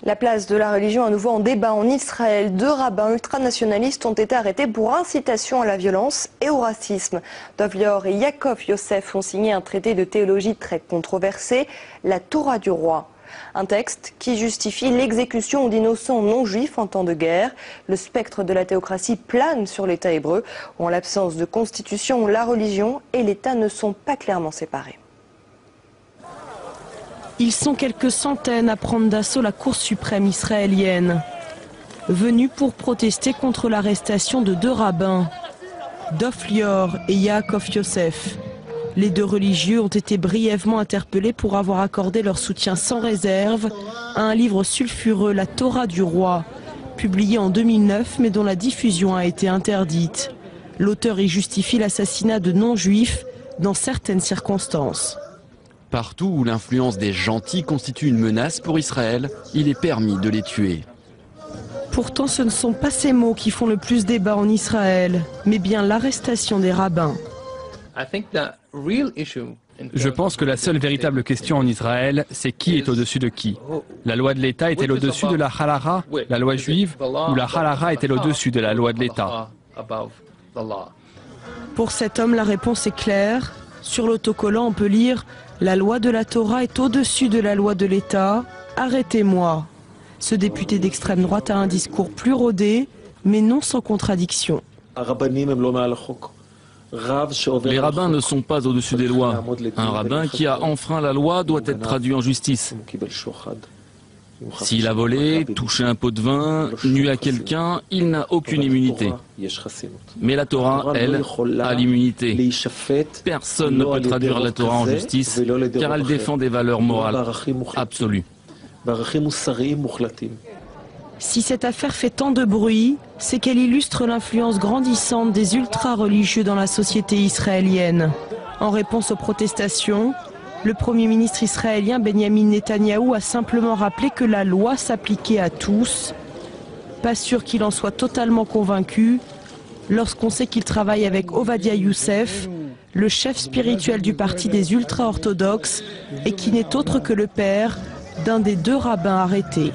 La place de la religion à nouveau en débat en Israël. 2 rabbins ultranationalistes ont été arrêtés pour incitation à la violence et au racisme. Dov Lior et Yaakov Yosef ont signé un traité de théologie très controversé, la Torah du roi. Un texte qui justifie l'exécution d'innocents non-juifs en temps de guerre. Le spectre de la théocratie plane sur l'État hébreu, où en l'absence de constitution, la religion et l'État ne sont pas clairement séparés. Ils sont quelques centaines à prendre d'assaut la Cour suprême israélienne, venus pour protester contre l'arrestation de 2 rabbins, Dov Lior et Yaakov Yosef. Les 2 religieux ont été brièvement interpellés pour avoir accordé leur soutien sans réserve à un livre sulfureux, la Torah du roi, publié en 2009 mais dont la diffusion a été interdite. L'auteur y justifie l'assassinat de non-juifs dans certaines circonstances. Partout où l'influence des gentils constitue une menace pour Israël, il est permis de les tuer. Pourtant, ce ne sont pas ces mots qui font le plus débat en Israël, mais bien l'arrestation des rabbins. Je pense que la seule véritable question en Israël, c'est qui est au-dessus de qui. La loi de l'État est-elle au-dessus de la halara, la loi juive, ou la halara est-elle au-dessus de la loi de l'État? Pour cet homme, la réponse est claire. Sur l'autocollant, on peut lire « La loi de la Torah est au-dessus de la loi de l'État, arrêtez-moi ». Ce député d'extrême droite a un discours plus rodé, mais non sans contradiction. Les rabbins ne sont pas au-dessus des lois. Un rabbin qui a enfreint la loi doit être traduit en justice. S'il a volé, touché un pot de vin, nu à quelqu'un, il n'a aucune immunité. Mais la Torah, elle, a l'immunité. Personne ne peut traduire la Torah en justice, car elle défend des valeurs morales absolues. Si cette affaire fait tant de bruit, c'est qu'elle illustre l'influence grandissante des ultra-religieux dans la société israélienne. En réponse aux protestations, le Premier ministre israélien Benjamin Netanyahou a simplement rappelé que la loi s'appliquait à tous. Pas sûr qu'il en soit totalement convaincu lorsqu'on sait qu'il travaille avec Ovadia Youssef, le chef spirituel du parti des ultra-orthodoxes et qui n'est autre que le père d'un des 2 rabbins arrêtés.